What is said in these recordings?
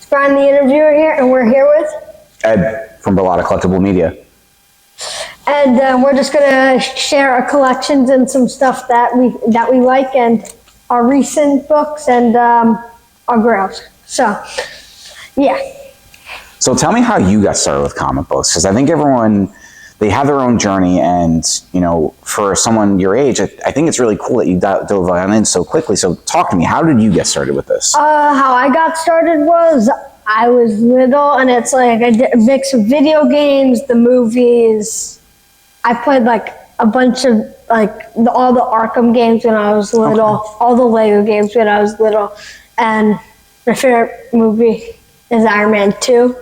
Brian the Interviewer here, and we're here with Ed from Berlotta Collectible Media. And we're just gonna share our collections and some stuff that we like, and our recent books and our grails. So, yeah. So tell me how you got started with comic books, because I think everyone, they have their own journey, and you know, for someone your age, I think it's really cool that you dove on in so quickly. So talk to me, how did you get started with this? How I got started was I was little, and it's like I did a mix of video games, the movies. I played like a bunch of all the Arkham games when I was little, all the Lego games when I was little, and my favorite movie is Iron Man 2.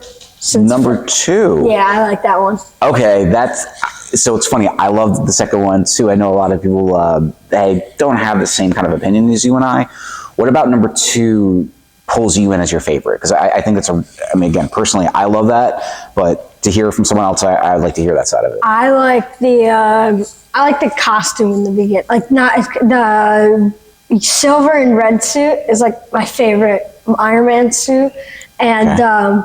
Number 2? Yeah, I like that one. Okay, so it's funny, I love the second one too. I know a lot of people, they don't have the same kind of opinion as you and I. What about number 2 pulls you in as your favorite? Because I think it's I mean, again, personally, I love that, but to hear from someone else, I'd like to hear that side of it. I like the costume in the beginning. Like, not the silver and red suit is like my favorite Iron Man suit, and I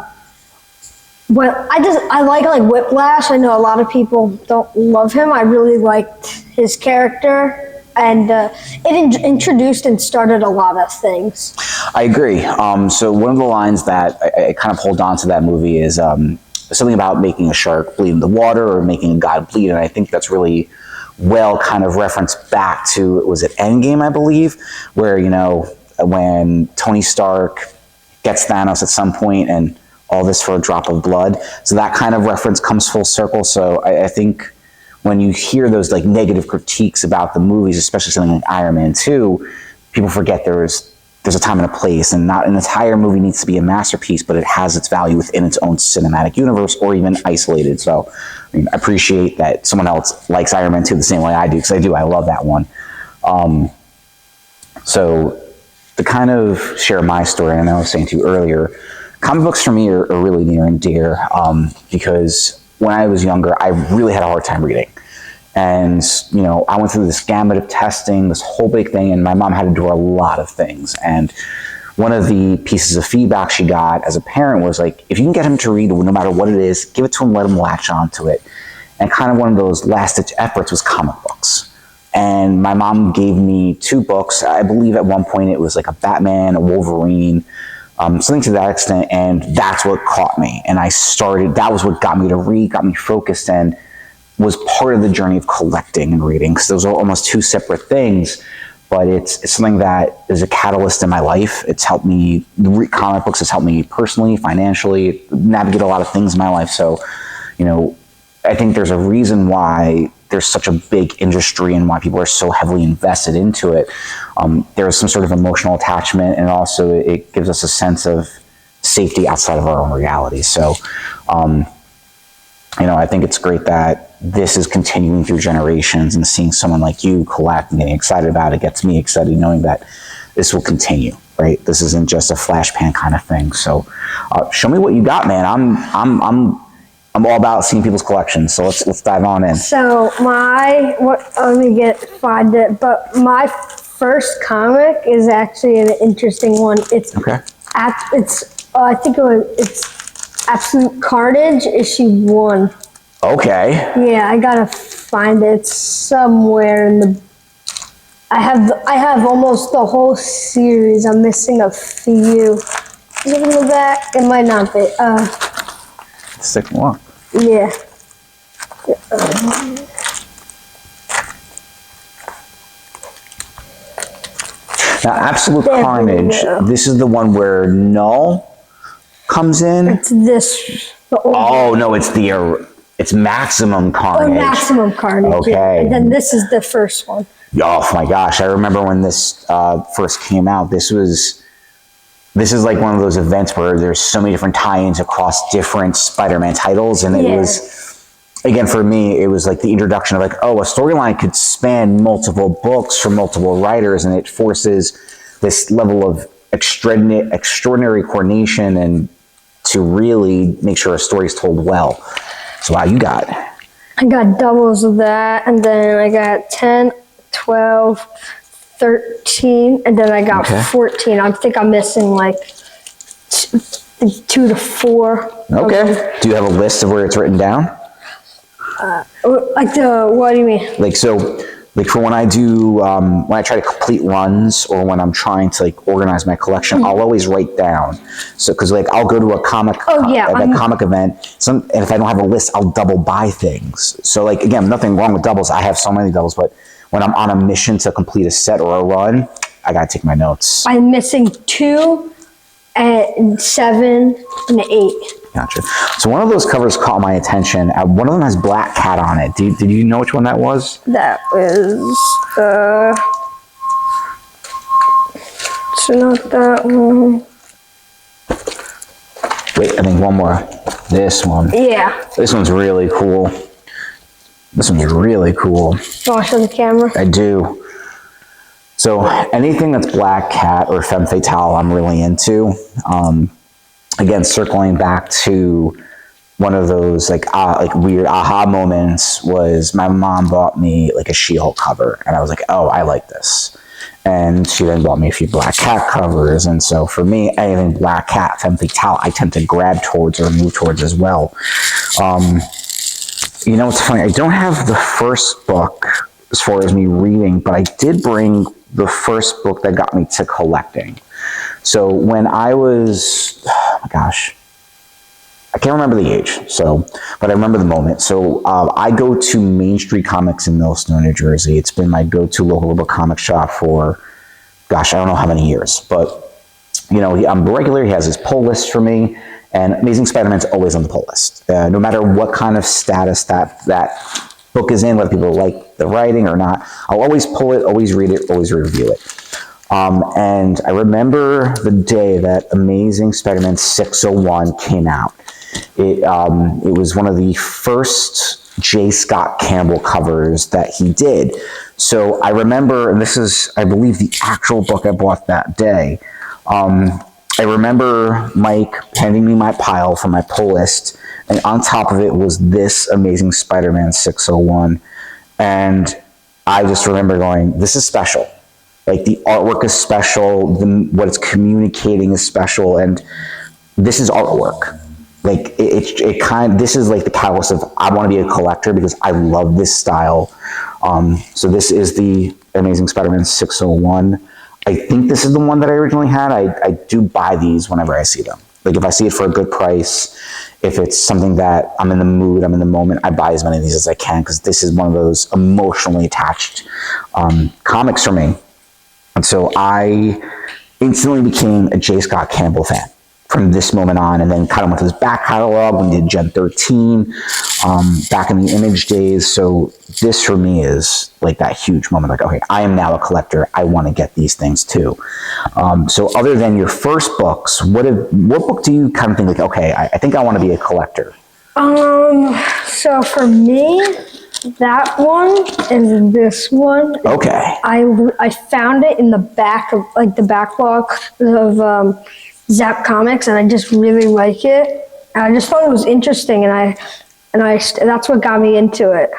like Whiplash. I know a lot of people don't love him. I really liked his character, and it introduced and started a lot of things. I agree. So one of the lines that I kind of hold on to that movie is something about making a shark bleed in the water or making a god bleed, and I think that's really well kind of referenced back to, was it Endgame, I believe, where, you know, when Tony Stark gets Thanos at some point and all this for a drop of blood. So that kind of reference comes full circle. So I think when you hear those like negative critiques about the movies, especially something like Iron Man 2, people forget there's a time and a place, and not an entire movie needs to be a masterpiece, but it has its value within its own cinematic universe or even isolated. So I mean, I appreciate that someone else likes Iron Man 2 the same way I do, because I love that one. So to kind of share my story, and I was saying to you earlier, comic books for me are really near and dear, because when I was younger, I really had a hard time reading. And, you know, I went through this gamut of testing, this whole big thing, and my mom had to do a lot of things. And one of the pieces of feedback she got as a parent was like, if you can get him to read, no matter what it is, give it to him, let him latch onto it. And kind of one of those last-ditch efforts was comic books. And my mom gave me 2 books. I believe at one point it was like a Batman, a Wolverine, something to that extent, and that's what caught me. And that was what got me to read, got me focused, and was part of the journey of collecting and reading, because those are almost 2 separate things, but it's something that is a catalyst in my life. It's helped me, comic books has helped me personally, financially, navigate a lot of things in my life. So, you know, I think there's a reason why there's such a big industry and why people are so heavily invested into it. There's some sort of emotional attachment, and also it gives us a sense of safety outside of our own reality. So, you know, I think it's great that this is continuing through generations, and seeing someone like you collect and getting excited about it gets me excited, knowing that this will continue, right? This isn't just a flash pan kind of thing. So show me what you got, man. I'm all about seeing people's collections. So let's dive on in. So let me find it. But my first comic is actually an interesting one. It's I think it's Absolute Carnage issue 1. Okay. Yeah, I gotta find it somewhere in the. I have almost the whole series. I'm missing a few. Is it in the back? It might not be. Sick one. Yeah. Now, Absolute Carnage. This is the one where Null comes in. It's this. Oh no, it's Maximum Carnage. Oh, Maximum Carnage. Okay. Yeah. And then this is the first one. Oh my gosh, I remember when this first came out. This is like one of those events where there's so many different tie-ins across different Spider-Man titles, and it was, again, for me, it was like the introduction of like, oh, a storyline could span multiple books from multiple writers, and it forces this level of extraordinary coordination and to really make sure a story is told well. So wow, you got? I got doubles of that, and then I got 10, 12, 13, and then I got 14. I think I'm missing like 2 to 4. Okay. Do you have a list of where it's written down? Like what do you mean? Like, so, like for when I do, when I try to complete runs or when I'm trying to like organize my collection, I'll always write down. So, cause like I'll go to a comic, a comic event, and if I don't have a list, I'll double buy things. So like, again, nothing wrong with doubles. I have so many doubles, but when I'm on a mission to complete a set or a run, I gotta take my notes. I'm missing 2 and 7 and 8. Gotcha. So one of those covers caught my attention. One of them has Black Cat on it. Did you know which one that was? That is it's not that one. Wait, I think one more. This one. Yeah. This one's really cool. This one's really cool. You want to show the camera? I do. So anything that's Black Cat or Femme Fatale, I'm really into. Again, circling back to one of those like weird aha moments was my mom bought me like a She-Hulk cover, and I was like, oh, I like this. And she then bought me a few Black Cat covers, and so for me, anything Black Cat, Femme Fatale, I tend to grab towards or move towards as well. You know, it's funny, I don't have the first book as far as me reading, but I did bring the first book that got me to collecting. So when I was, oh my gosh, I can't remember the age, but I remember the moment. So I go to Main Street Comics in Millstone, New Jersey. It's been my go-to local comic shop for, gosh, I don't know how many years. But, you know, I'm regular. He has his pull list for me. And Amazing Spider-Man's always on the pull list. No matter what kind of status that book is in, whether people like the writing or not, I'll always pull it, always read it, always review it. And I remember the day that Amazing Spider-Man 601 came out. It was one of the first J. Scott Campbell covers that he did. So I remember, and this is, I believe, the actual book I bought that day. I remember Mike handing me my pile from my pull list, and on top of it was this Amazing Spider-Man 601. And I just remember going, this is special. Like, the artwork is special, what it's communicating is special, and this is artwork. Like, this is like the catalyst of, I want to be a collector because I love this style. So this is the Amazing Spider-Man 601. I think this is the one that I originally had. I do buy these whenever I see them. Like, if I see it for a good price, if it's something that I'm in the mood, I'm in the moment, I buy as many of these as I can, because this is one of those emotionally attached comics for me. And so I instantly became a J. Scott Campbell fan from this moment on, and then kind of went to his back catalog when he did Gen 13, back in the Image days. So this for me is like that huge moment, like, okay, I am now a collector. I want to get these things too. So other than your first books, what book do you kind of think like, okay, I think I want to be a collector? So for me, that one is this one. Okay. I found it in the back of, like, the backlog of Zap Comics, and I just really like it. And I just thought it was interesting, and that's what got me into it.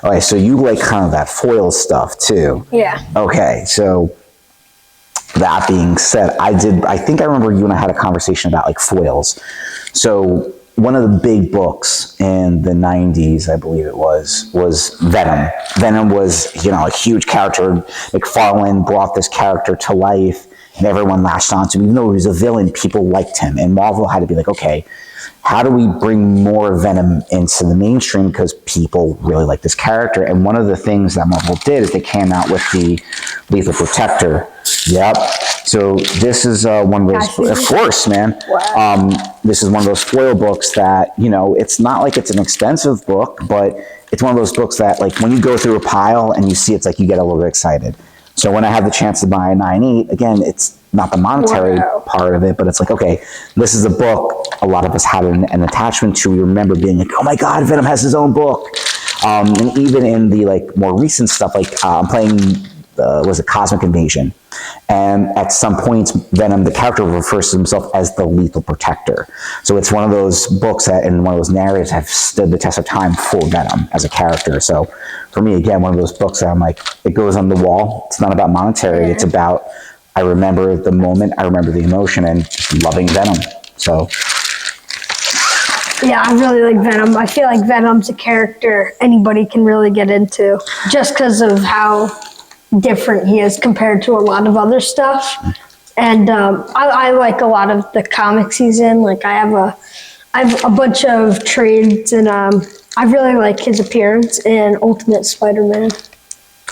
Okay, so you like kind of that foil stuff too. Yeah. Okay, so that being said, I think I remember you and I had a conversation about like foils. So one of the big books in the 90s, I believe it was Venom. Venom was, you know, a huge character. McFarlane brought this character to life, and everyone latched onto him. Even though he was a villain, people liked him. And Marvel had to be like, okay, how do we bring more Venom into the mainstream, because people really like this character? And one of the things that Marvel did is they came out with the Lethal Protector. Yep. So this is one of those, of course, man. Wow. This is one of those foil books that, you know, it's not like it's an expensive book, but it's one of those books that, like, when you go through a pile and you see it's like you get a little bit excited. So when I have the chance to buy a 9.8, again, it's not the monetary part of it, but it's like, okay, this is a book a lot of us had an attachment to. We remember being like, oh my God, Venom has his own book. And even in the like more recent stuff, like I'm playing, was it Cosmic Invasion? And at some points, Venom, the character, refers to himself as the Lethal Protector. So it's one of those books that, and one of those narratives have stood the test of time for Venom as a character. So for me, again, one of those books that I'm like, it goes on the wall. It's not about monetary. It's about, I remember the moment, I remember the emotion, and loving Venom. So Yeah, I really like Venom. I feel like Venom's a character anybody can really get into just because of how different he is compared to a lot of other stuff. And I like a lot of the comics he's in. Like I have a bunch of trades, and I really like his appearance in Ultimate Spider-Man.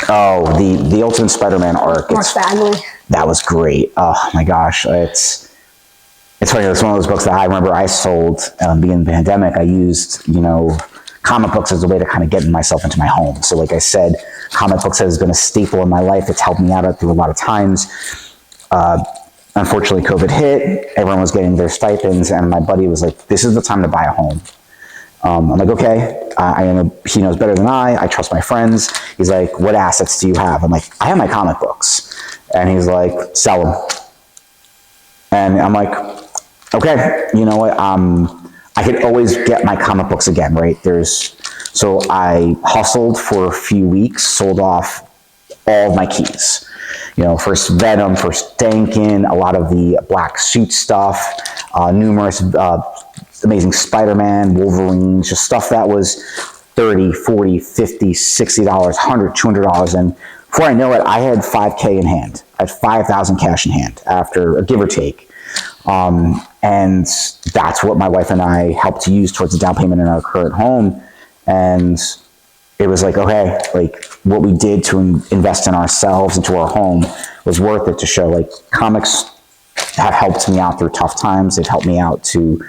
Oh, the Ultimate Spider-Man arc. Mark Bagley. That was great. Oh my gosh, it's funny. It's one of those books that I remember I sold beginning of the pandemic. I used comic books as a way to kind of get myself into my home. So like I said, comic books has been a staple in my life. It's helped me out through a lot of times. Unfortunately, COVID hit. Everyone was getting their stipends, and my buddy was like, "This is the time to buy a home." I'm like, "Okay." He knows better than I trust my friends. He's like, "What assets do you have?" I'm like, "I have my comic books," and he's like, "Sell them." And I'm like, "Okay, you know what? I could always get my comic books again, right?" So I hustled for a few weeks, sold off all of my keys. First Venom, first Dankin, a lot of the black suit stuff, numerous Amazing Spider-Man, Wolverine, just stuff that was $30, $40, $50, $60, $100, $200. And before I know it, I had $5K in hand. I had $5,000 cash in hand after a give or take. And that's what my wife and I helped to use towards the down payment in our current home. And it was like, okay, like what we did to invest in ourselves, into our home, was worth it to show. Like comics have helped me out through tough times. They've helped me out to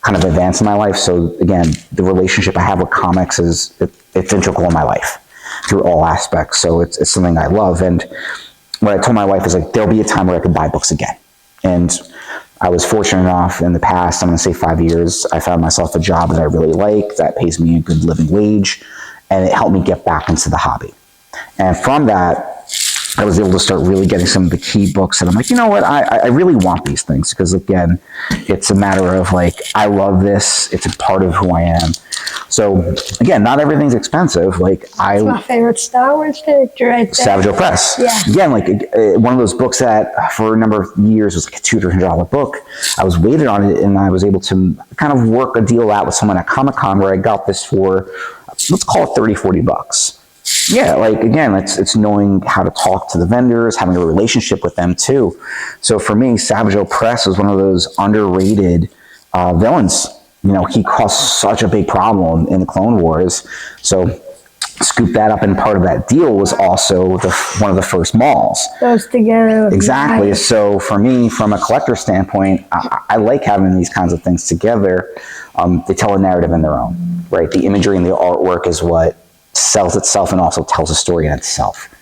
kind of advance in my life. So again, the relationship I have with comics it's integral in my life through all aspects. So it's something I love. And what I told my wife is like, there'll be a time where I could buy books again. And I was fortunate enough in the past, I'm going to say 5 years, I found myself a job that I really like, that pays me a good living wage, and it helped me get back into the hobby. And from that, I was able to start really getting some of the key books, and I'm like, you know what, I really want these things, because again, it's a matter of like, I love this, it's a part of who I am. So again, not everything's expensive. Like That's my favorite Star Wars character right there. Savage Oak Press. Yeah. Again, like one of those books that for a number of years was like a $200 book. I was waiting on it, and I was able to kind of work a deal out with someone at Comic-Con where I got this for, let's call it $30, $40. Yeah, like again, it's knowing how to talk to the vendors, having a relationship with them too. So for me, Savage Oak Press was one of those underrated villains. He caused such a big problem in the Clone Wars. So scoop that up, and part of that deal was also one of the first malls. Those together. Exactly. Nice. So for me, from a collector standpoint, I like having these kinds of things together. They tell a narrative in their own, right? The imagery and the artwork is what sells itself and also tells a story in itself.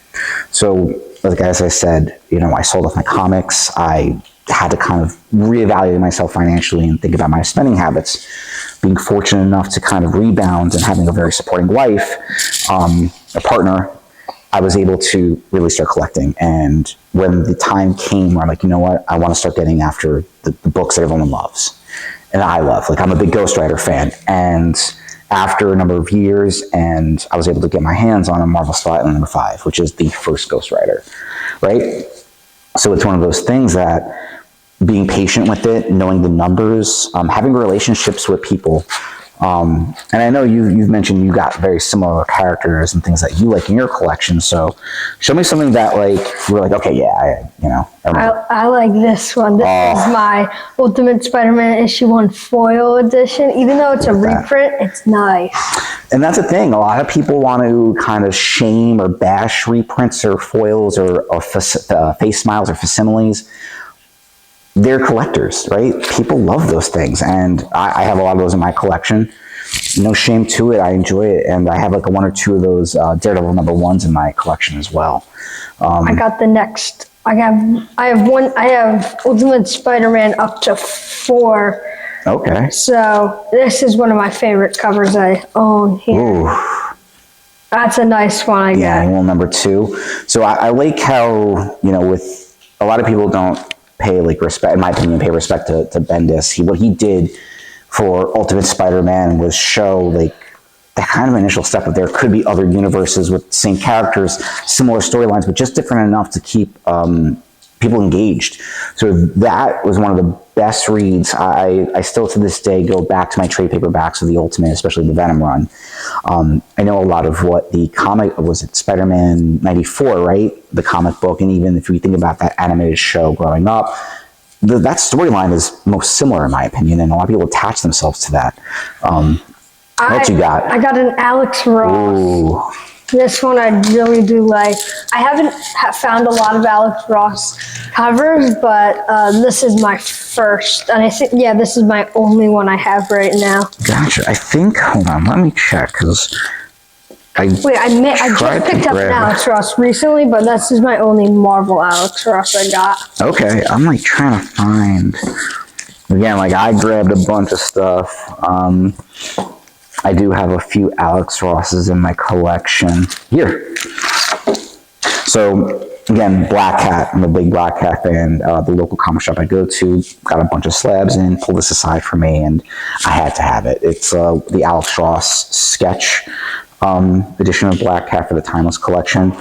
So, like as I said, I sold off my comics. I had to kind of reevaluate myself financially and think about my spending habits. Being fortunate enough to kind of rebound and having a very supporting wife, a partner, I was able to really start collecting. And when the time came where I'm like, you know what, I want to start getting after the books that everyone loves and I love. Like I'm a big Ghost Rider fan, and after a number of years, and I was able to get my hands on a Marvel Spotlight number 5, which is the first Ghost Rider, right? So it's one of those things that being patient with it, knowing the numbers, having relationships with people. And I know you've mentioned you got very similar characters and things that you like in your collection. So show me something that like you're like, okay, yeah, I like this one. This is my Ultimate Spider-Man issue 1 foil edition. Even though it's a reprint, it's nice. And that's the thing. A lot of people want to kind of shame or bash reprints or foils or face smiles or facsimiles. They're collectors, right? People love those things, and I have a lot of those in my collection. No shame to it. I enjoy it, and I have like 1 or 2 of those Daredevil number 1s in my collection as well. I got the next. I have Ultimate Spider-Man up to 4. Okay. So this is one of my favorite covers I own here. Ooh. That's a nice one. I Yeah, got. well, number 2. So I like how with a lot of people don't pay like respect, in my opinion, pay respect to Bendis. What he did for Ultimate Spider-Man was show like that kind of initial step that there could be other universes with same characters, similar storylines, but just different enough to keep people engaged. So that was one of the best reads. I still to this day go back to my trade paperbacks of the Ultimate, especially the Venom run. I know a lot of what the comic, was it Spider-Man 94, right? The comic book, and even if we think about that animated show growing up, that storyline is most similar in my opinion, and a lot of people attach themselves to that. What you got? I got an Alex Ross. Ooh. This one I really do like. I haven't found a lot of Alex Ross covers, but this is my first. And I think, yeah, this is my only one I have right now. Gotcha. I think, hold on, let me check, because I just picked up an Alex Ross recently, but this is my only Marvel Alex Ross I got. Okay, I'm like trying to find, again, like I grabbed a bunch of stuff. I do have a few Alex Rosses in my collection. Here. So, again, Black Cat. I'm a big Black Cat fan. The local comic shop I go to got a bunch of slabs in, pulled this aside for me, and I had to have it. It's the Alex Ross sketch edition of Black Cat for the Timeless collection.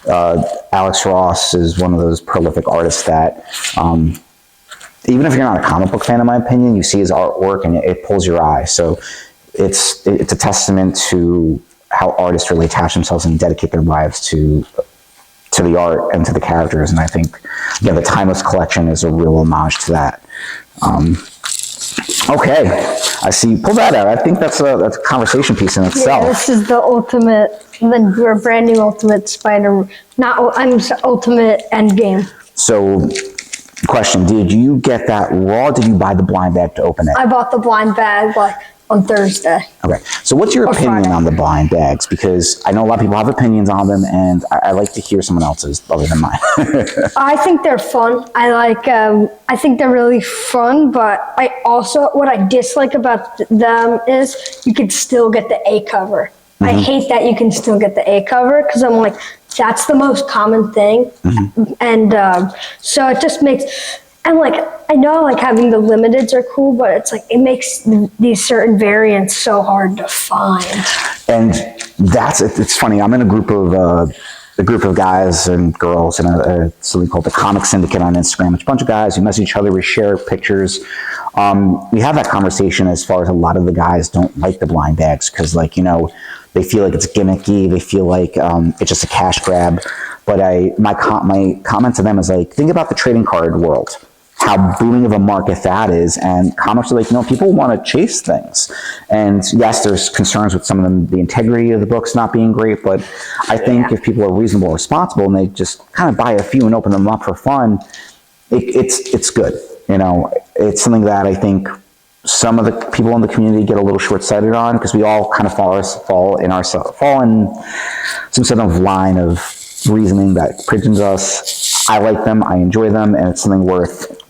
Alex Ross is one of those prolific artists that, even if you're not a comic book fan, in my opinion, you see his artwork and it pulls your eye. So, it's a testament to how artists really attach themselves and dedicate their lives to the art and to the characters. And I think, again, the Timeless collection is a real homage to that. Okay, I see you pull that out. I think that's a conversation piece in itself. Yeah, this is the Ultimate, the brand new Ultimate Spider, Ultimate Endgame. So, question, did you get that raw? Did you buy the blind bag to open it? I bought the blind bag on Thursday. Okay, so what's your opinion Friday. on the blind bags? Because I know a lot of people have opinions on them, and I like to hear someone else's other than mine. I think they're fun. I think they're really fun, but what I dislike about them is you can still get the A cover. Mm-hmm. I hate that you can still get the A cover, because I'm like, that's the most common thing. Mm-hmm. And so it just makes, and like, I know like having the limiteds are cool, but it's like, it makes these certain variants so hard to find. And it's funny, I'm in a group of guys and girls in something called the Comic Syndicate on Instagram. It's a bunch of guys who message each other, we share pictures. We have that conversation as far as a lot of the guys don't like the blind bags because, like, you know, they feel like it's gimmicky, they feel like it's just a cash grab. But my comment to them is like, think about the trading card world, how booming of a market that is, and comics are like, you know, people want to chase things. And yes, there's concerns with some of them, the integrity of the books not being great, but I think if people are reasonable and responsible and they just kind of buy a few and open them up for fun, it's good. You know, it's something that I think some of the people in the community get a little short-sighted on, because we all kind of fall in some sort of line of reasoning that preaches us. I like them, I enjoy them, and it's something worth,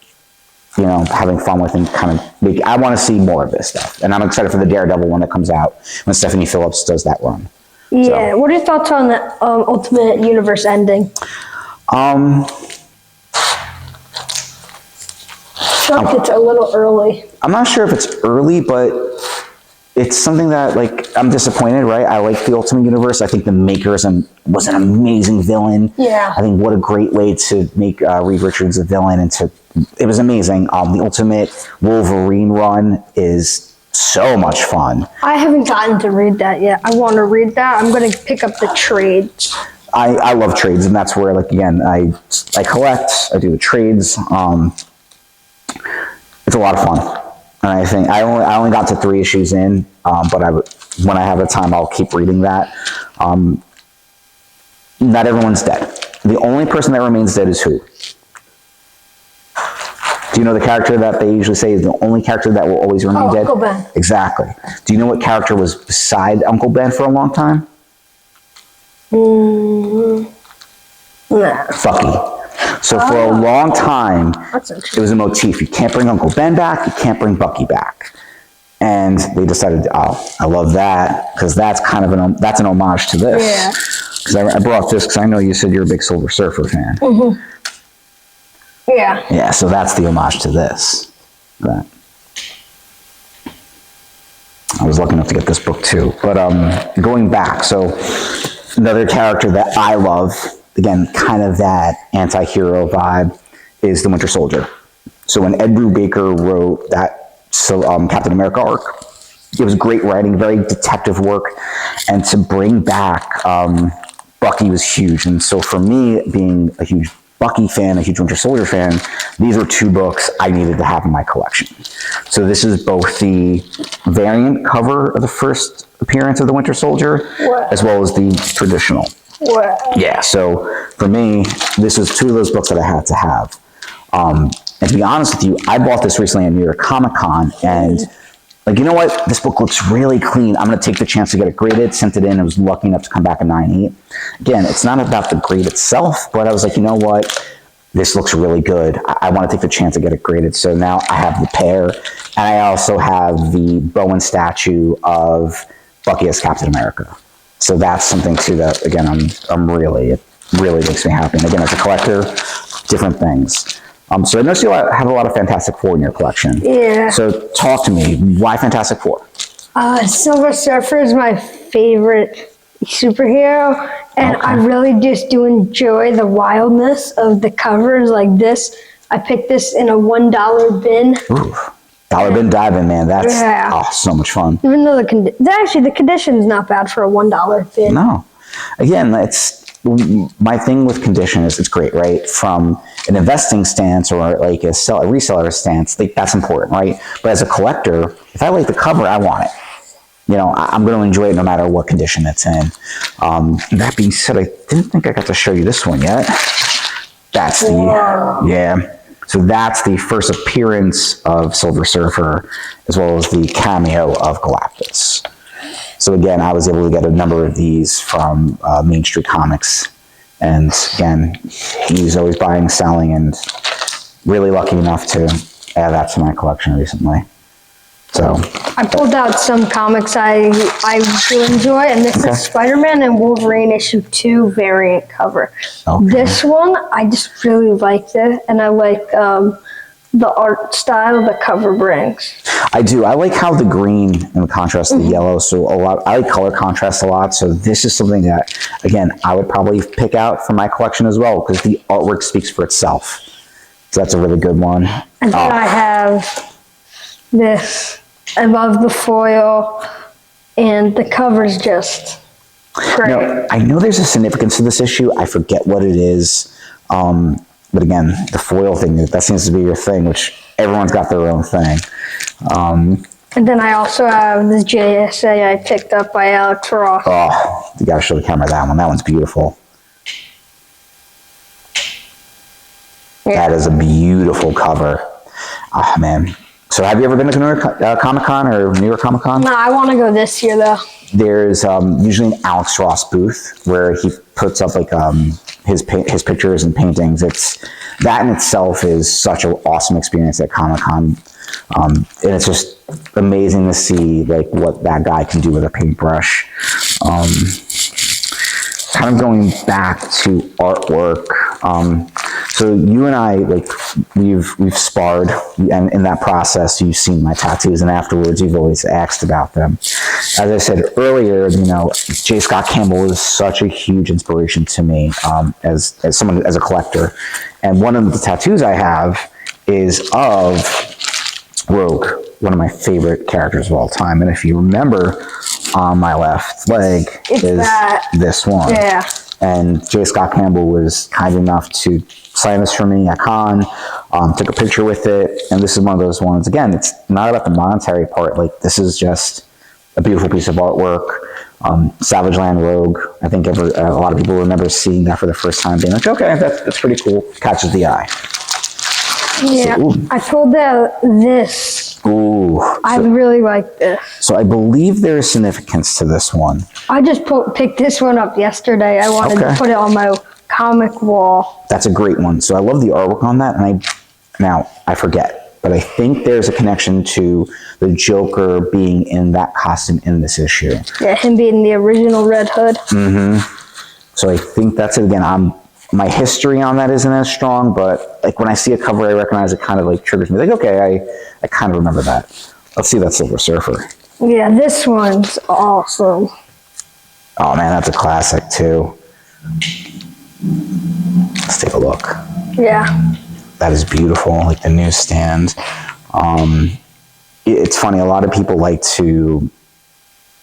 you know, having fun with, and kind of I want to see more of this stuff. And I'm excited for the Daredevil one that comes out when Stephanie Phillips does that run. Yeah. So. What are your thoughts on the Ultimate Universe ending? I feel like it's a little early. I'm not sure if it's early, but it's something that, like, I'm disappointed, right? I like the Ultimate Universe. I think the makers was an amazing villain. Yeah. I think what a great way to make Reed Richards a villain, and it was amazing. The Ultimate Wolverine run is so much fun. I haven't gotten to read that yet. I want to read that. I'm going to pick up the trades. I love trades, and that's where, like, again, I collect, I do the trades. It's a lot of fun. And I think I only got to 3 issues in, but when I have the time, I'll keep reading that. Not everyone's dead. The only person that remains dead is who? Do you know the character that they usually say is the only character that will always remain dead? Uncle Ben. Exactly. Do you know what character was beside Uncle Ben for a long time? Nah. Fucky. So for a long time, it was a motif. You can't bring Uncle Ben back, you can't bring Bucky back. And they decided, oh, I love that, because that's kind of that's an homage to this. Yeah. Because I brought this because I know you said you're a big Silver Surfer fan. Mm-hmm. Yeah. Yeah, so that's the homage to this. That. I was lucky enough to get this book too. But going back, so another character that I love, again, kind of that anti-hero vibe, is the Winter Soldier. So when Ed Brubaker wrote that Captain America arc, it was great writing, very detective work, and to bring back Bucky was huge. And so for me, being a huge Bucky fan, a huge Winter Soldier fan, these were two books I needed to have in my collection. So this is both the variant cover of the first appearance of the Winter Soldier, Wow. as well as the traditional. Wow. Yeah, so for me, this was two of those books that I had to have. And to be honest with you, I bought this recently at New York Comic Con, and like, you know what? This book looks really clean. I'm going to take the chance to get it graded, sent it in. I was lucky enough to come back a 9.8. Again, it's not about the grade itself, but I was like, you know what? This looks really good. I want to take the chance to get it graded. So now I have the pair, and I also have the Bowen statue of Bucky as Captain America. So that's something too that, again, I'm really, it really makes me happy. And again, as a collector, different things. So I noticed you have a lot of Fantastic Four in your collection. Yeah. So talk to me. Why Fantastic Four? Silver Surfer is my favorite superhero, and I really just do enjoy the wildness of the covers like this. I picked this in a $1 bin. Ooh, dollar bin diving, man. That's so much fun. Even though the condition's not bad for a $1 bin. No. Again, it's my thing with condition is it's great, right? From an investing stance or like a reseller stance, that's important, right? But as a collector, if I like the cover, I want it. You know, I'm going to enjoy it no matter what condition it's in. That being said, I didn't think I got to show you this one yet. That's yeah. So that's the first appearance of Silver Surfer, as well as the cameo of Galactus. So again, I was able to get a number of these from Main Street Comics. And again, he's always buying, selling, and really lucky enough to add that to my collection recently. So I pulled out some comics I do enjoy, and this is Spider-Man and Wolverine issue 2 variant cover. Okay. This one, I just really liked it, and I like the art style the cover brings. I do. I like how the green in contrast to the yellow. So I like color contrast a lot. So this is something that, again, I would probably pick out for my collection as well, because the artwork speaks for itself. So that's a really good one. And then I have this. I love the foil, and the cover's just great. Now, I know there's a significance to this issue. I forget what it is. But again, the foil thing, that seems to be your thing, which everyone's got their own thing. And then I also have the JSA I picked up by Alex Ross. Oh, you gotta show the camera that one. That one's beautiful. Yeah. That is a beautiful cover. Oh, man. So have you ever been to New York Comic Con or New York Comic Con? No, I want to go this year, though. There's usually an Alex Ross booth where he puts up like his pictures and paintings. That in itself is such an awesome experience at Comic Con, and it's just amazing to see like what that guy can do with a paintbrush. Kind of going back to artwork. So you and I, like, we've sparred, and in that process, you've seen my tattoos, and afterwards, you've always asked about them. As I said earlier, you know, J. Scott Campbell is such a huge inspiration to me as someone, as a collector. And one of the tattoos I have is of Rogue, one of my favorite characters of all time. And if you remember, on my left leg is this one. Yeah. And J. Scott Campbell was kind enough to sign this for me at Con, took a picture with it, and this is one of those ones. Again, it's not about the monetary part. Like, this is just a beautiful piece of artwork. Savage Land Rogue. I think a lot of people remember seeing that for the first time, being like, okay, that's pretty cool. Catches the eye. Yeah, so, I pulled out this. Ooh. I really like this. So I believe there is significance to this one. I just picked this one up yesterday. I wanted to put it on my comic wall. That's a great one. So I love the artwork on that, and now I forget, but I think there's a connection to the Joker being in that costume in this issue. Yeah, him being the original Red Hood. Mm-hmm. So I think that's it. Again, my history on that isn't as strong, but like when I see a cover I recognize, it kind of like triggers me. Like, okay, I kind of remember that. Let's see that Silver Surfer. Yeah, this one's awesome. Oh man, that's a classic too. Let's take a look. Yeah. That is beautiful, like the newsstand. It's funny, a lot of people like to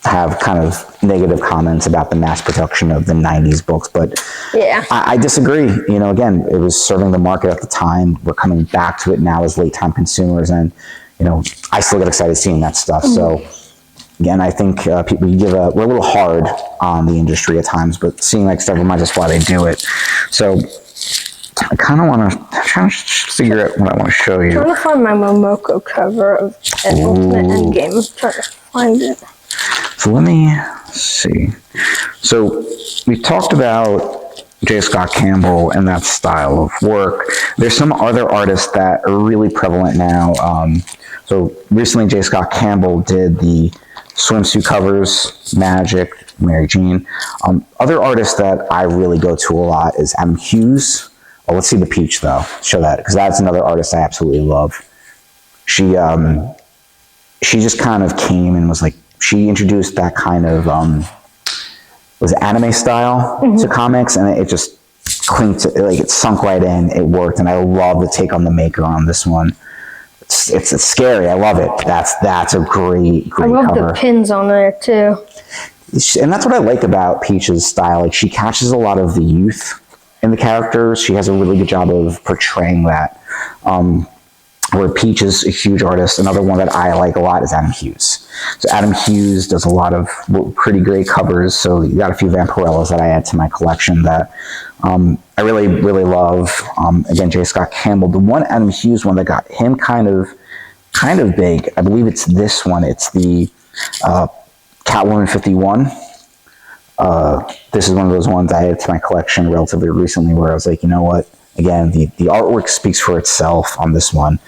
have kind of negative comments about the mass production of the 90s books, but Yeah. I disagree. You know, again, it was serving the market at the time. We're coming back to it now as late time consumers, and you know, I still get excited seeing that stuff. So again, I think people we're a little hard on the industry at times, but seeing like stuff reminds us why they do it. So I kind of want to try to figure out what I want to show you. I'm trying to find my Momoko cover of Ultimate Endgame. I'm trying to find it. So let me see. So we talked about J. Scott Campbell and that style of work. There's some other artists that are really prevalent now. So recently J. Scott Campbell did the swimsuit covers, Magic, Mary Jean. Other artists that I really go to a lot is Adam Hughes. Oh, let's see the peach though. Show that, because that's another artist I absolutely love. She just kind of came and was like, she introduced that kind of was anime style to comics, and it just clinked, like it sunk right in. It worked, and I love the take on the maker on this one. It's scary. I love it. That's a great I love cover. the pins on there too. And that's what I like about Peach's style. Like, she catches a lot of the youth in the characters. She has a really good job of portraying that. Where Peach is a huge artist. Another one that I like a lot is Adam Hughes. So Adam Hughes does a lot of pretty great covers. So you got a few Vampirellas that I add to my collection that I really, really love. Again, J. Scott Campbell. The one Adam Hughes one that got him kind of big, I believe it's this one. It's the Catwoman 51. This is one of those ones I added to my collection relatively recently, where I was like, you know what? Again, the artwork speaks for itself on this one.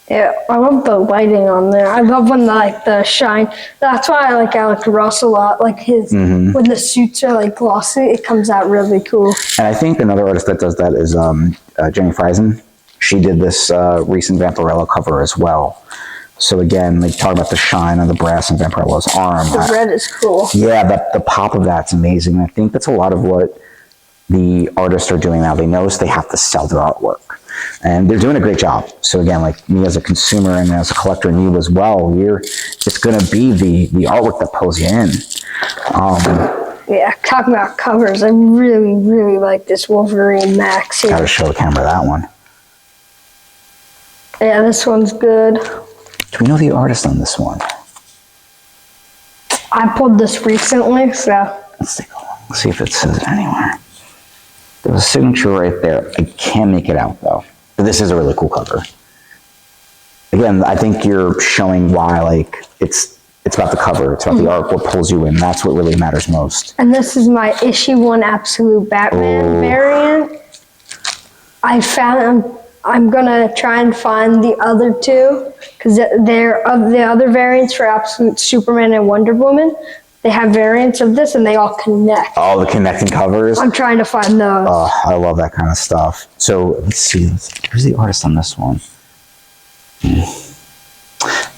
Yeah, I love the lighting on there. I love when the shine. That's why I like Alec Ross a lot. Like his when the suits are like glossy, it comes out really cool. And I think another artist that does that is Jenny Friesen. She did this recent Vampirella cover as well. So again, like talking about the shine on the brass and Vampirella's arm. The red is cool. Yeah, the pop of that's amazing. I think that's a lot of what the artists are doing now. They notice they have to sell their artwork, and they're doing a great job. So again, like me as a consumer and as a collector, and you as well, it's going to be the artwork that pulls you in. Yeah, talking about covers, I really, really like this Wolverine Max here. Gotta show the camera that one. Yeah, this one's good. Do we know the artist on this one? I pulled this recently, so Let's take a look. Let's see if it says it anywhere. There's a signature right there. I can't make it out though. But this is a really cool cover. Again, I think you're showing why, like, it's about the cover. It's about the art, what pulls you in. That's what really matters most. and this is my issue 1 Absolute Batman variant. I'm gonna try and find the other two, because they're of the other variants for Absolute Superman and Wonder Woman. They have variants of this, and they all connect. Oh, the connecting covers. I'm trying to find those. Oh, I love that kind of stuff. So let's see. Who's the artist on this one?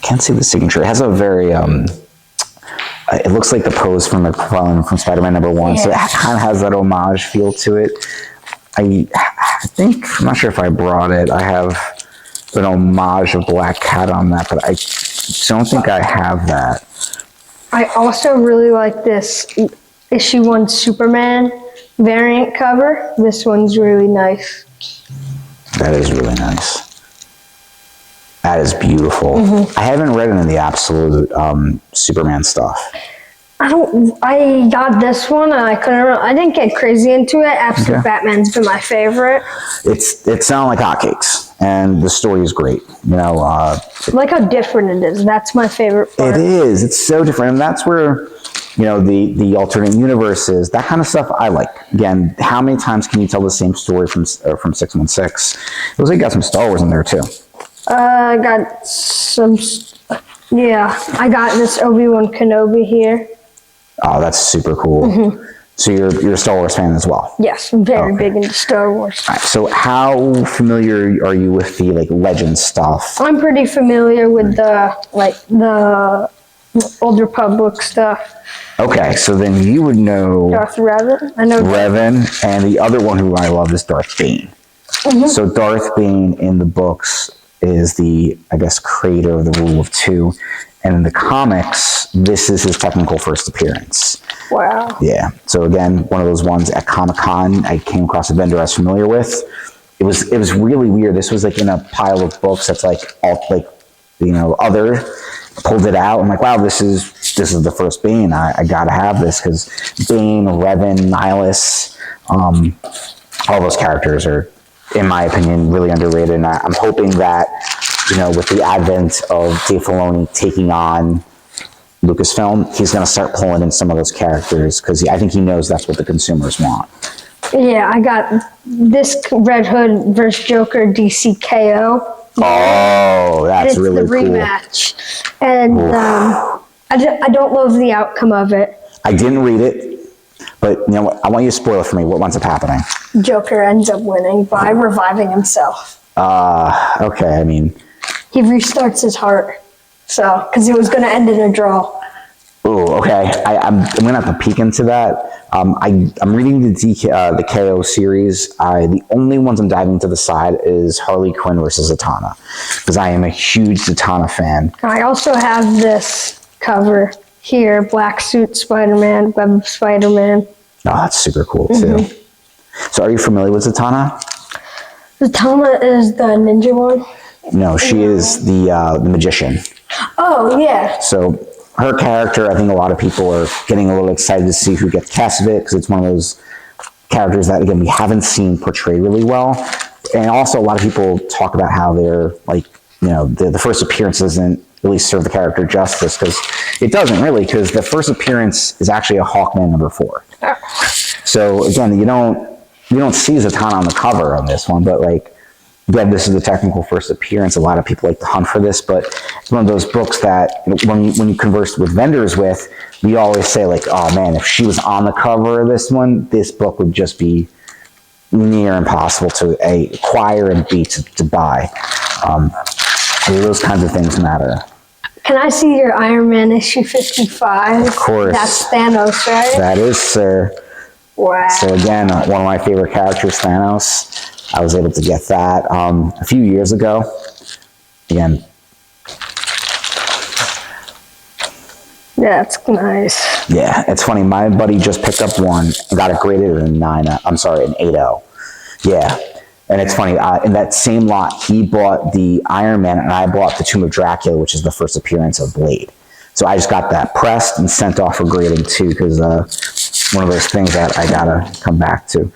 Can't see the signature. It has a very it looks like the pose from Spider-Man #1. So it kind of has that homage feel to it. I think, I'm not sure if I brought it. I have an homage of Black Cat on that, but I don't think I have that. I also really like this issue 1 Superman variant cover. This one's really nice. That is really nice. That is beautiful. I haven't read any of the Absolute Superman stuff. I got this one and I didn't get crazy into it. Absolute Batman's been my favorite. It sounds like hotcakes, and the story is great. You know, I like how different it is. That's my favorite part. it is. It's so different, and that's where, you know, the alternate universes, that kind of stuff I like. Again, how many times can you tell the same story from 616? It looks like you got some Star Wars in there too. I got some. Yeah, I got this Obi-Wan Kenobi here. Oh, that's super cool. So you're a Star Wars fan as well. Yes, I'm very big into Star Wars. All right, so how familiar are you with the Legend stuff? I'm pretty familiar with the Old Republic stuff. Okay, so then you would know Darth Revan. I know. Revan, and the other one who I love is Darth Bane. So Darth Bane in the books is the, I guess, creator of the Rule of Two. And in the comics, this is his technical first appearance. Wow. Yeah. So again, one of those ones at Comic-Con, I came across a vendor I was familiar with. It was really weird. This was like in a pile of books that's like all like, other. Pulled it out. I'm like, wow, this is the first Bane. I gotta have this because Bane, Revan, Nihilus, all those characters are, in my opinion, really underrated. And I'm hoping that, with the advent of Dave Filoni taking on Lucasfilm, he's going to start pulling in some of those characters because I think he knows that's what the consumers want. Yeah, I got this Red Hood versus Joker DC KO. Oh, that's really cool. It's the rematch. And I don't love the outcome of it. I didn't read it, but I want you to spoil it for me. What winds up happening? Joker ends up winning by reviving himself. Okay, I mean... He restarts his heart, because it was going to end in a draw. Oh, okay. I'm going to have to peek into that. I'm reading the KO series. The only ones I'm diving to the side is Harley Quinn versus Zatanna, because I am a huge Zatanna fan. I also have this cover here, Black Suit Spider-Man, Web of Spider-Man. Oh, that's super cool, too. So are you familiar with Zatanna? Zatanna is the ninja one? No, she is the magician. Oh, yeah. So her character, I think a lot of people are getting a little excited to see who gets cast of it, because it's one of those characters that, again, we haven't seen portrayed really well. And also a lot of people talk about how they're like, the first appearance doesn't really serve the character justice, because it doesn't really, because the first appearance is actually a Hawkman #4. So again, you don't see Zatanna on the cover on this one, but like, again, this is the technical first appearance. A lot of people like to hunt for this, but it's one of those books that when you converse with vendors with, we always say like, oh man, if she was on the cover of this one, this book would just be near impossible to acquire and B, to buy. Those kinds of things matter. Can I see your Iron Man issue 55? Of course. That's Thanos, right? That is, sir. Wow. So again, one of my favorite characters, Thanos. I was able to get that a few years ago. Again. Yeah, it's nice. Yeah, it's funny. My buddy just picked up one and got it graded in an 8.0. Yeah, and it's funny. In that same lot, he bought the Iron Man, and I bought the Tomb of Dracula, which is the first appearance of Blade. So I just got that pressed and sent off for grading too, because one of those things that I gotta come back to.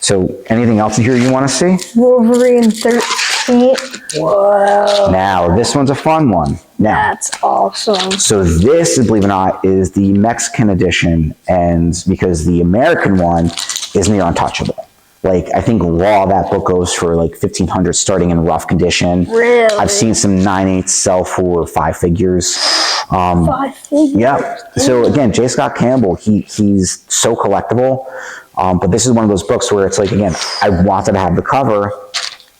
So anything else here you want to see? Wolverine 13. Whoa. Now, this one's a fun one. Now, that's awesome. So this, believe it or not, is the Mexican edition, and because the American one is near untouchable. Like, I think raw, that book goes for like $1,500 starting in rough condition. Really? I've seen some 9/8 sell for 5 figures. 5 figures? Yeah. So again, J. Scott Campbell, he's so collectible. But this is one of those books where it's like, again, I wanted to have the cover.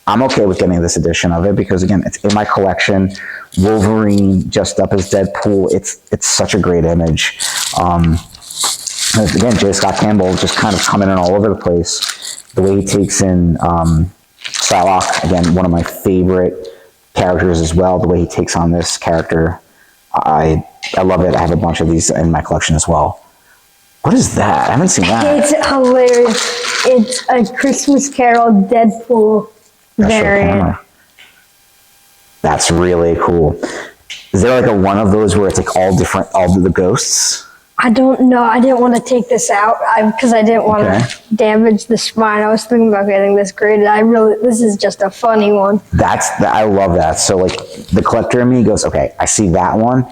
I'm okay with getting this edition of it because, again, it's in my collection. Wolverine dressed up as Deadpool. It's such a great image. Again, J. Scott Campbell just kind of coming in all over the place. The way he takes in Psylocke, again, one of my favorite characters as well. The way he takes on this character, I love it. I have a bunch of these in my collection as well. What is that? I haven't seen that. It's hilarious. It's a Christmas Carol Deadpool variant. That's really cool. Is there like a one of those where it's like all the ghosts? I don't know. I didn't want to take this out because I didn't want to damage the spine. I was thinking about getting this graded. This is just a funny one. I love that. So like the collector in me goes, okay, I see that one.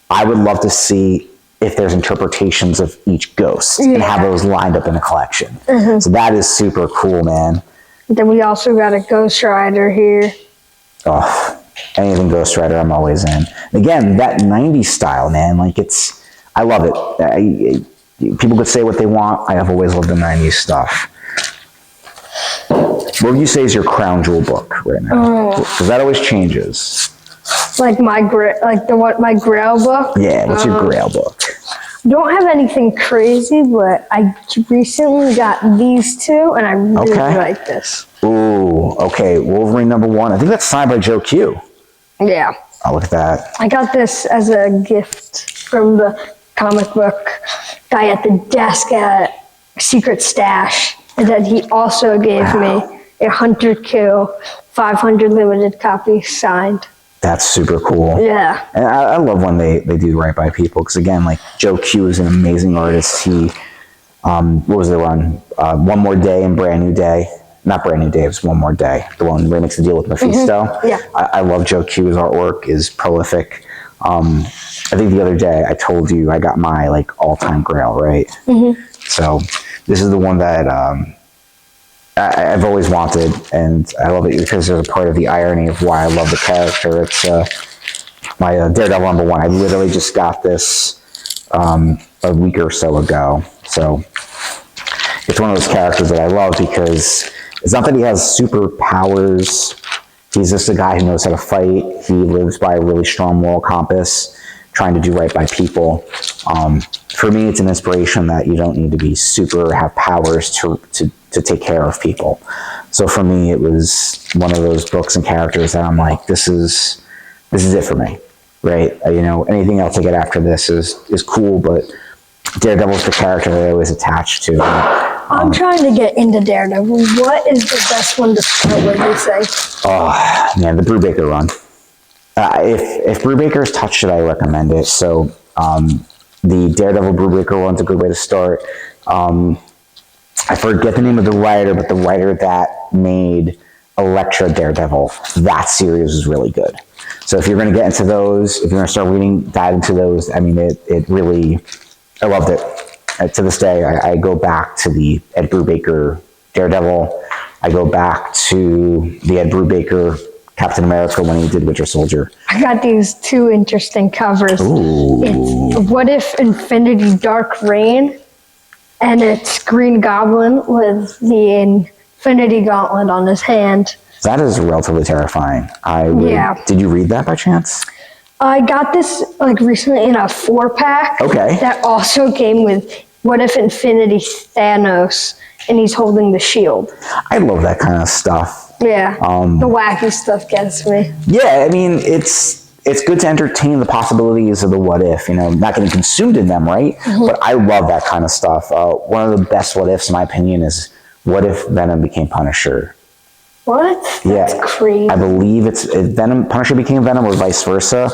I would love to see if there's interpretations of each ghost and have those lined up in a collection. So that is super cool, man. Then we also got a Ghost Rider here. Oh, anything Ghost Rider, I'm always in. Again, that 90s style, man, like I love it. People could say what they want. I have always loved the 90s stuff. What would you say is your crown jewel book right now? Because that always changes. Like my Grail book? Yeah, what's your Grail book? Don't have anything crazy, but I recently got these two, and I really like this. Ooh, okay. Wolverine #1. I think that's signed by Joe Q. Yeah. Oh, look at that. I got this as a gift from the comic book guy at the desk at Secret Stash. And then he also gave me a Hunter Kill 500 limited copies signed. That's super cool. Yeah. And I love when they do right by people, because again, like Joe Q is an amazing artist. He, what was the run? One More Day and Brand New Day. Not Brand New Day, it was One More Day. The one where he makes the deal with Mephisto. Mm-hmm. Yeah. I love Joe Q's artwork, is prolific. I think the other day I told you I got my like all-time grail, right? Mm-hmm. So this is the one that I've always wanted, and I love it because there's a part of the irony of why I love the character. It's my Daredevil #1. I literally just got this a week or so ago. So it's one of those characters that I love because it's not that he has superpowers. He's just a guy who knows how to fight. He lives by a really strong moral compass, trying to do right by people. For me, it's an inspiration that you don't need to be super or have powers to take care of people. So for me, it was one of those books and characters that I'm like, this is it for me, right? Anything else I get after this is cool, but Daredevil's the character that I always attach to. I'm trying to get into Daredevil. What is the best one to start with, you think? Oh, man, the Brubaker run. If Brubaker's touched it, I recommend it. So the Daredevil Brubaker run's a good way to start. I forget the name of the writer, but the writer that made Elektra Daredevil, that series was really good. So if you're going to get into those, if you're going to start dive into those, I mean, it really, I loved it. To this day, I go back to the Ed Brubaker Daredevil. I go back to the Ed Brubaker Captain America when he did Winter Soldier. I got these two interesting covers. Ooh. It's What If Infinity Dark Reign, and it's Green Goblin with the Infinity Gauntlet on his hand. That is relatively terrifying. Yeah. Did you read that by chance? I got this like recently in a 4-pack. Okay. That also came with What If Infinity Thanos, and he's holding the shield. I love that kind of stuff. Yeah. The wacky stuff gets me. Yeah, I mean, it's good to entertain the possibilities of the what if, not getting consumed in them, right? Mm-hmm. But I love that kind of stuff. One of the best what ifs, in my opinion, is what if Venom became Punisher? What? That's crazy. I believe it's Venom. Punisher became Venom, or vice versa.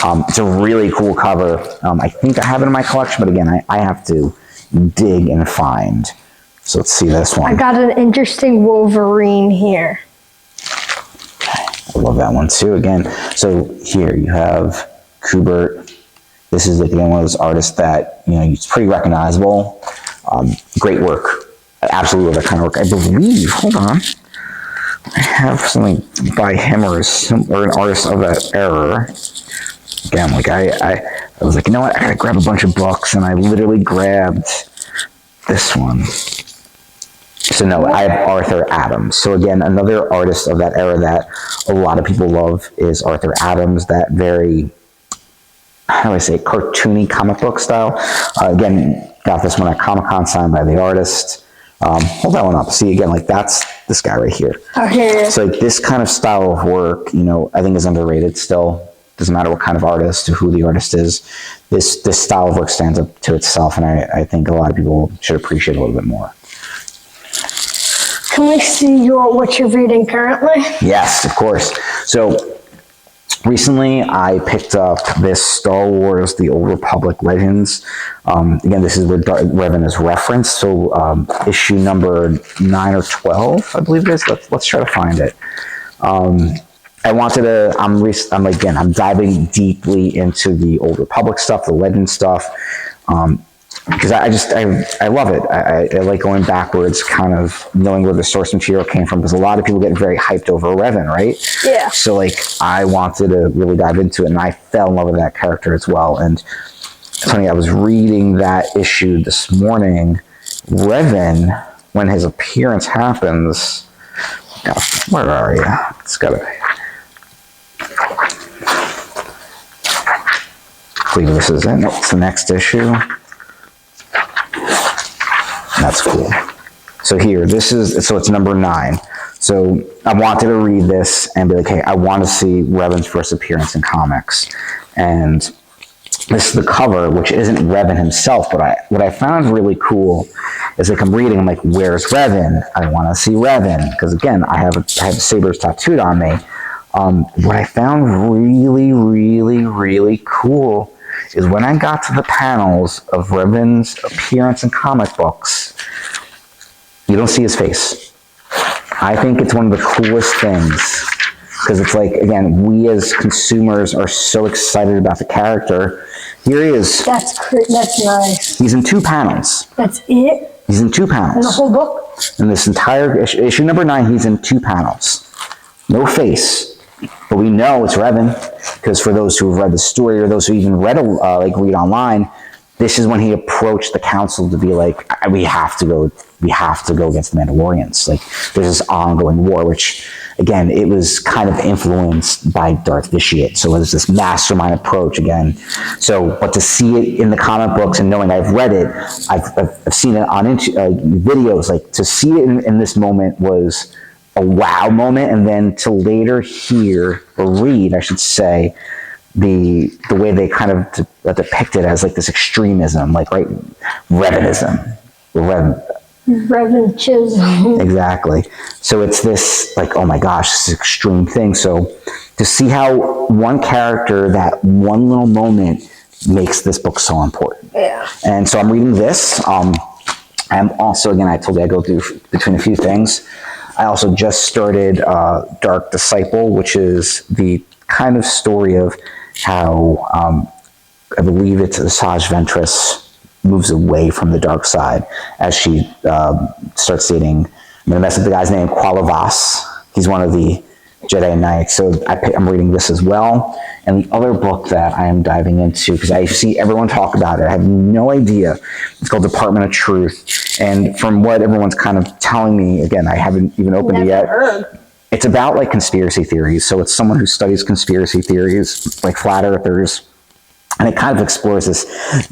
It's a really cool cover. I think I have it in my collection, but again, I have to dig and find. So let's see this one. I got an interesting Wolverine here. I love that one too. Again, so here you have Kubert. This is again one of those artists that it's pretty recognizable. Great work. I absolutely love that kind of work. I believe. Hold on. I have something by him or an artist of that era. Again, like I was like, you know what? I gotta grab a bunch of books, and I literally grabbed this one. So no, I have Arthur Adams. So again, another artist of that era that a lot of people love is Arthur Adams. That very, how do I say, cartoony comic book style. Again, got this one at Comic-Con signed by the artist. Hold that one up. See, again, like that's this guy right here. Okay. So like this kind of style of work, I think is underrated still. Doesn't matter what kind of artist or who the artist is. This style of work stands up to itself, and I think a lot of people should appreciate it a little bit more. Can we see what you're reading currently? Yes, of course. So recently I picked up this Star Wars The Old Republic Legends. Again, this is where Revan is referenced. So issue number 9 or 12, I believe it is. Let's try to find it. I'm diving deeply into the Old Republic stuff, the Legend stuff. Because I love it. I like going backwards, kind of knowing where the source material came from, because a lot of people get very hyped over Revan, right? Yeah. So I wanted to really dive into it, and I fell in love with that character as well. And it's funny, I was reading that issue this morning. Revan, when his appearance happens, where are you? It's gotta be. I believe this is it. It's the next issue. That's cool. So here, it's number 9. So I wanted to read this and be like, hey, I want to see Revan's first appearance in comics. And this is the cover, which isn't Revan himself, but what I found really cool is like I'm reading, I'm like, where's Revan? I want to see Revan. Because again, I have sabers tattooed on me. What I found really, really, really cool is when I got to the panels of Revan's appearance in comic books, you don't see his face. I think it's one of the coolest things because it's like, again, we as consumers are so excited about the character. Here he is. That's nice. He's in 2 panels. That's it? He's in 2 panels. In the whole book? In this entire issue number 9, he's in 2 panels. No face. But we know it's Revan, because for those who have read the story or those who even read online, this is when he approached the council to be like, we have to go against the Mandalorians. Like, there's this ongoing war, which, again, it was kind of influenced by Darth Vitiate. So it was this mastermind approach again. So, but to see it in the comic books and knowing I've read it, I've seen it on videos, like to see it in this moment was a wow moment. And then to later hear or read, I should say, the way they kind of depict it as like this extremism, like, right, Revanism. Revanchism. Exactly. So it's this, like, oh my gosh, this extreme thing. So to see how one character, that one little moment, makes this book so important. Yeah. And so I'm reading this. I'm also, again, I told you I go through between a few things. I also just started Dark Disciple, which is the kind of story of how I believe it's Asajj Ventress moves away from the dark side as she starts dating, I'm going to mess up the guy's name, Qualla Vos. He's one of the Jedi Knights. So I'm reading this as well. And the other book that I am diving into, because I see everyone talk about it, I have no idea. It's called Department of Truth. And from what everyone's kind of telling me, again, I haven't even opened it yet. Heard. It's about like conspiracy theories. So it's someone who studies conspiracy theories, like flat earthers. And it kind of explores this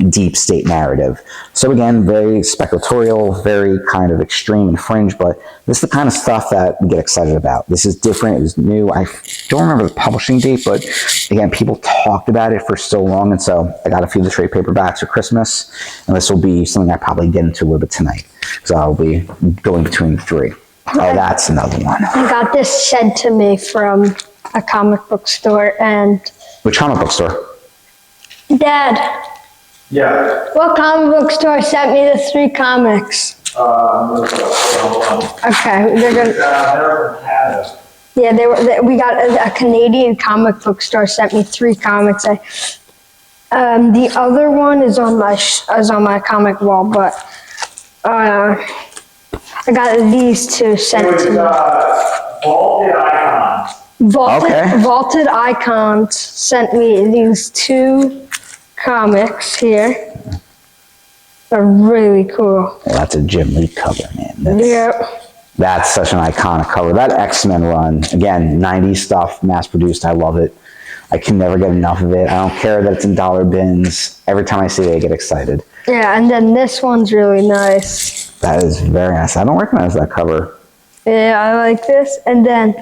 deep state narrative. So again, very speculatorial, very kind of extreme and fringe, but this is the kind of stuff that we get excited about. This is different, it is new. I don't remember the publishing date, but again, people talked about it for so long, and so I got a few of the trade paperbacks for Christmas, and this will be something I probably get into a little bit tonight, because I'll be going between the 3. Oh, that's another one. I got this sent to me from a comic book store, and... Which comic book store? Dad, Yeah. what comic book store sent me the 3 comics? Okay, they're gonna. They're from Canada. Yeah, we got a Canadian comic book store sent me 3 comics. The other one is on my comic wall, but I got these 2 sent It was to me. Vaulted Icons. Okay. Vaulted Icons sent me these 2 comics here. They're really cool. Well, that's a Jim Lee cover, man. Yep. That's such an iconic cover. That X-Men run, again, 90s stuff, mass-produced. I love it. I can never get enough of it. I don't care that it's in dollar bins. Every time I see it, I get excited. Yeah, and then this one's really nice. That is very nice. I don't recognize that cover. Yeah, I like this. And then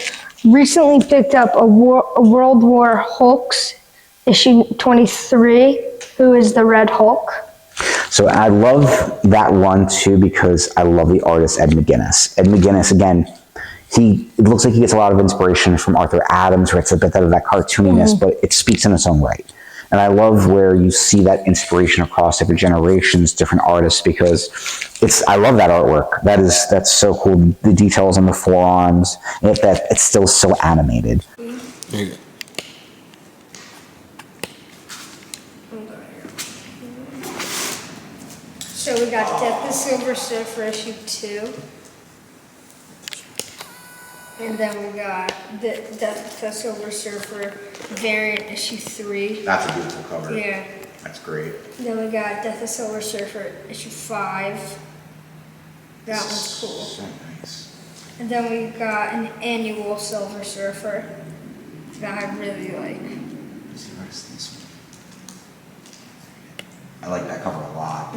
recently picked up a World War Hulk's issue 23, who is the Red Hulk. So I love that run, too, because I love the artist Ed McGuinness. Ed McGuinness, again, it looks like he gets a lot of inspiration from Arthur Adams, where it's a bit of that cartooniness, but it speaks in its own right. And I love where you see that inspiration across different generations, different artists, because I love that artwork. That's so cool. The details on the forearms, and it's still so animated. There you go. So we got Death the Silver Surfer issue 2. And then we got Death the Silver Surfer variant issue 3. That's a beautiful cover. Yeah. That's great. Then we got Death the Silver Surfer issue 5. That one's cool. So nice. And then we got an annual Silver Surfer that I really like. I like that cover a lot.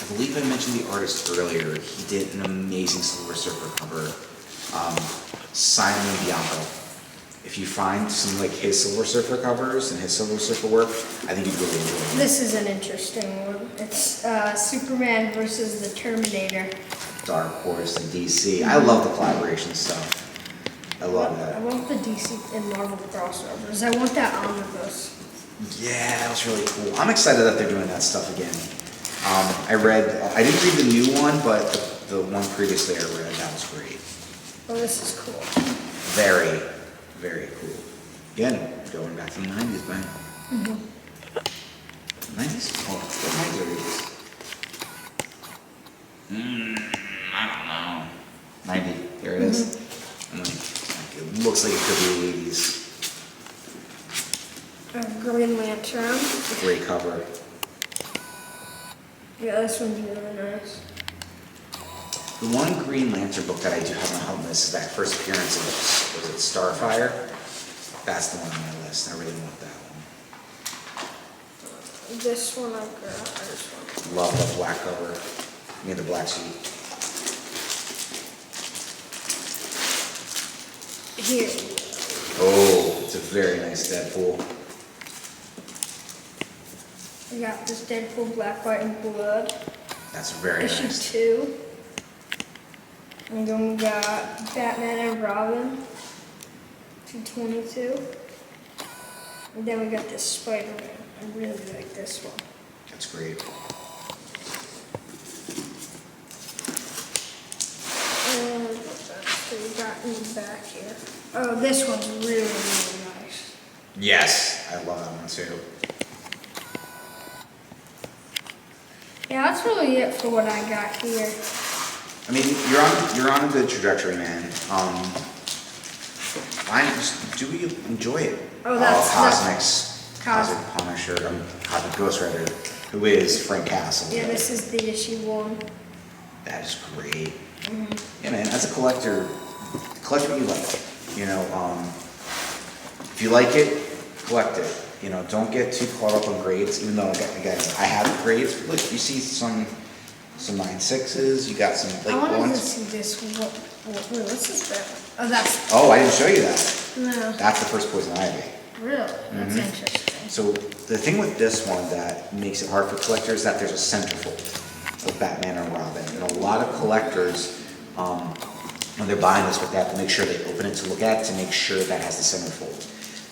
I believe I mentioned the artist earlier. He did an amazing Silver Surfer cover, Simon Bianco. If you find some like his Silver Surfer covers and his Silver Surfer work, I think you'd really enjoy it. This is an interesting one. It's Superman versus the Terminator. Dark Horse and DC. I love the collaboration stuff. I love I that. want the DC and Marvel crossovers. I want that omnibus. Yeah, that was really cool. I'm excited that they're doing that stuff again. I didn't read the new one, but the one previously I read, that was great. Oh, this is cool. Very, very cool. Again, going back to the 90s, man. 90s? Oh, what 90s are these? I don't know. 90, there it is. It looks like it could be 80s. Green Lantern. Great cover. Yeah, this one's really nice. The one Green Lantern book that I do have on my list is that first appearance of, was it Starfire? That's the one on my list. I really want that one. This one I got. This one. Love the black cover. I mean the black suit. Here. Oh, it's a very nice Deadpool. We got this Deadpool Black, White, and Blood. That's very Issue nice. 2. And then we got Batman and Robin. 222. And then we got this Spider-Man. I really like this one. That's great. And what else do we got in the back here? Oh, this one's really, really nice. Yes, I love that one too. Yeah, that's really it for what I got here. I mean, you're on a good trajectory, man. Fine, just do what you enjoy it. Oh, that's- Cosmics, Cos- Cosmic Punisher, Cosmic Ghost Rider, who is Frank Castle. Yeah, this is the issue 1. That is great. Yeah, man. As a collector, collect what you like. You know, if you like it, collect it. You know, don't get too caught up on grades. Even though, again, I have grades. Look, you see some 9.6s. You got some I late wanted to ones. see this. Wait, what's this Batman? Oh, that's. Oh, I didn't show you that. No. That's the first Poison Ivy. Really? That's interesting. So the thing with this one that makes it hard for collectors is that there's a centerfold of Batman and Robin. And a lot of collectors, when they're buying this, what they have to make sure they open it to look at to make sure that has the centerfold.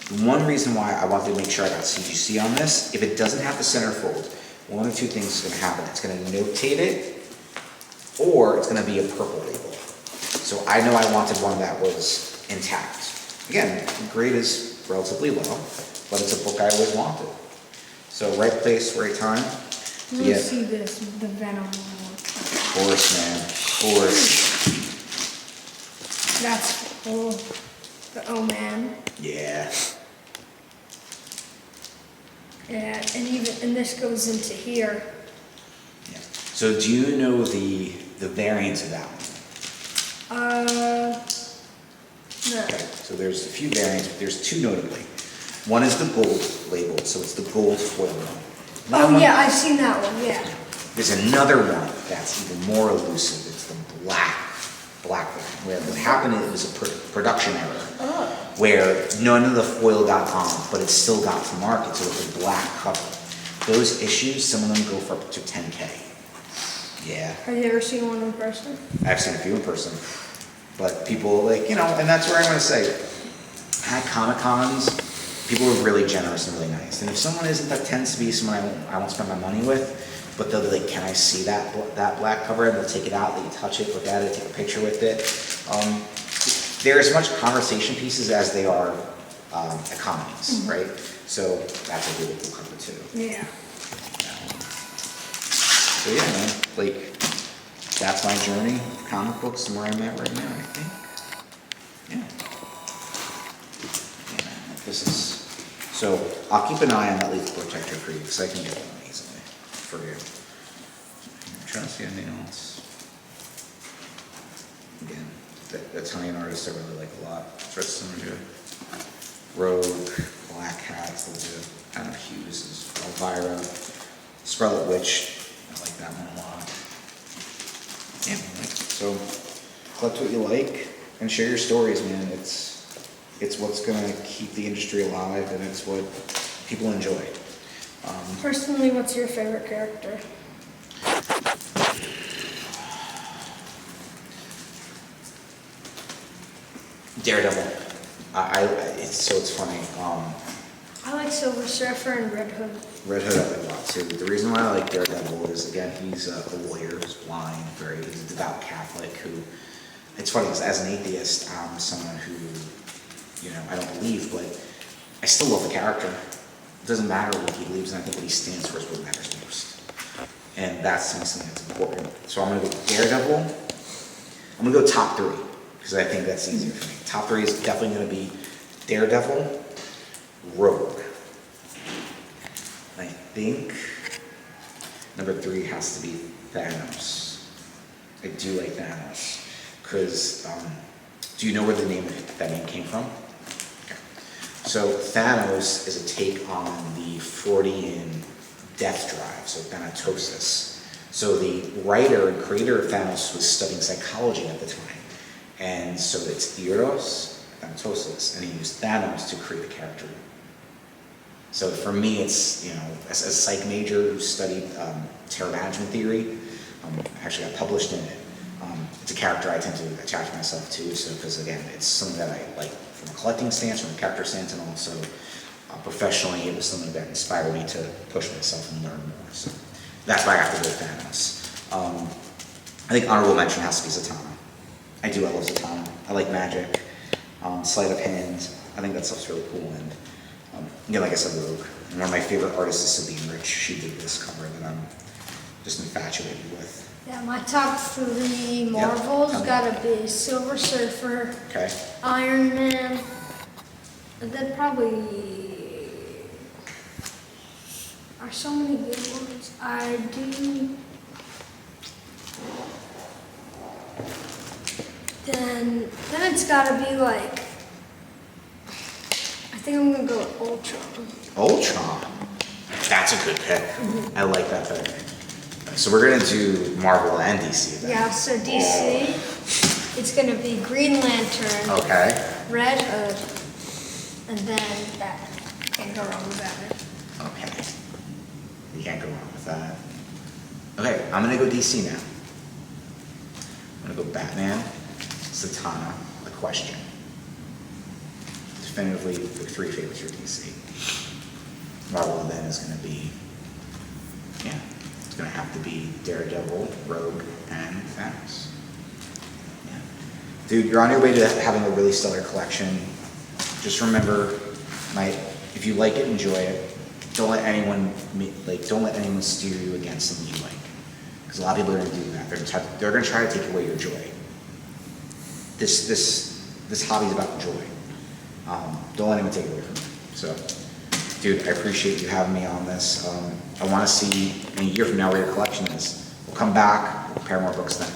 The one reason why I wanted to make sure I got CGC on this, if it doesn't have the centerfold, one of two things is going to happen. It's going to notate it, or it's going to be a purple label. So I know I wanted one that was intact. Again, the grade is relatively low, but it's a book I always wanted. So right place, right time. So Let me yeah, see this. The Venom one. of course, man, of course. That's cool. The Oh Man. Yeah. Yeah, and this goes into here. Yeah. So do you know the variants of that one? No. Okay, so there's a few variants, but there's two notably. One is the gold label, so it's the gold foil one. That Oh one- yeah, I've seen that one. Yeah. There's another one that's even more elusive. It's the black one. Where what happened, it was a production error. Where none of the foil got on, but it still got to market, so it's a black cover. Those issues, some of them go for up to 10K. Yeah, Have you ever seen one in person? I've seen a few in person. But people like, you know, and that's where I'm gonna say, at Comic-Cons, people are really generous and really nice. And if someone isn't, that tends to be someone I won't spend my money with, but they'll be like, can I see that black cover? And they'll take it out, they can touch it, look at it, take a picture with it. They're as much conversation pieces as they are economies, right? So that's a really cool cover too. Yeah. So yeah, man, like, that's my journey of comic books and where I'm at right now, I think. Yeah. Yeah, man, like this is, so I'll keep an eye on that Lethal Protector for you, because I can get one easily for you. I'm trying to see anything else. Again, the Italian artist I really like a lot. Trust someone to Rogue, Black Hat, they'll do Adam Hughes is Elvira, Scarlet Witch, I like that one a lot. collect what you like and share your stories, man. It's what's gonna keep the industry alive, and it's what people enjoy. Personally, what's your favorite character? Daredevil. It's funny. I like Silver Surfer and Red Hood. Red Hood I like a lot too. The reason why I like Daredevil is, again, he's a lawyer, he's blind, he's a devout Catholic who, it's funny, because as an atheist, I'm someone who, I don't believe, but I still love the character. It doesn't matter what he believes, and I think what he stands for is what matters most. And that's something that's important. So I'm gonna go Daredevil. I'm gonna go top three, because I think that's easier for me. Top three is definitely gonna be Daredevil, Rogue. I think number three has to be Thanos. I do like Thanos, because do you know where the name of that name came from? Okay. So Thanos is a take on the Freudian death drive, so Thanatosis. So the writer and creator of Thanos was studying psychology at the time, and so it's Eros, Thanatosis, and he used Thanos to create the character. So for me, it's, as a psych major who studied terror management theory, actually got published in it. It's a character I tend to attach myself to, so because again, it's something that I like from a collecting stance, from a character stance, and also professionally, it was something that inspired me to push myself and learn more. So that's why I have to go with Thanos. I think honorable mention has to be Zatanna. I love Zatanna. I like magic, sleight of hand. I think that stuff's really cool. And again, like I said, Rogue. And one of my favorite artists is Sabine Rich. She did this cover that I'm just infatuated with. Yeah, my top three Marvels gotta be Silver Surfer, Okay. Iron Man, and then probably are so many good ones. I do. Then it's gotta be like. I think I'm gonna go with Ultron. Ultron. That's a good pick. I like that pick. So we're gonna do Marvel and DC then. Yeah, so DC, it's gonna be Green Lantern, Okay. Red Hood, and then Batman. Can't go wrong with Batman. Okay. You can't go wrong with that. Okay, I'm gonna go DC now. I'm gonna go Batman, Zatanna, A Question. Definitively the three favorites for DC. Marvel then is gonna be, it's gonna have to be Daredevil, Rogue, and Thanos. Yeah. Dude, you're on your way to having a really stellar collection. Just remember, if you like it, enjoy it. Don't let anyone steer you against something you like. Because a lot of people are gonna do that. They're gonna try to take away your joy. This hobby is about joy. Don't let anyone take it away from you. So, dude, I appreciate you having me on this. I want to see in a year from now where your collection is. We'll come back, we'll compare more books then.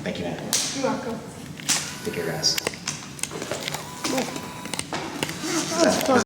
Thank you, man. You're welcome. Take care, guys. That was fun.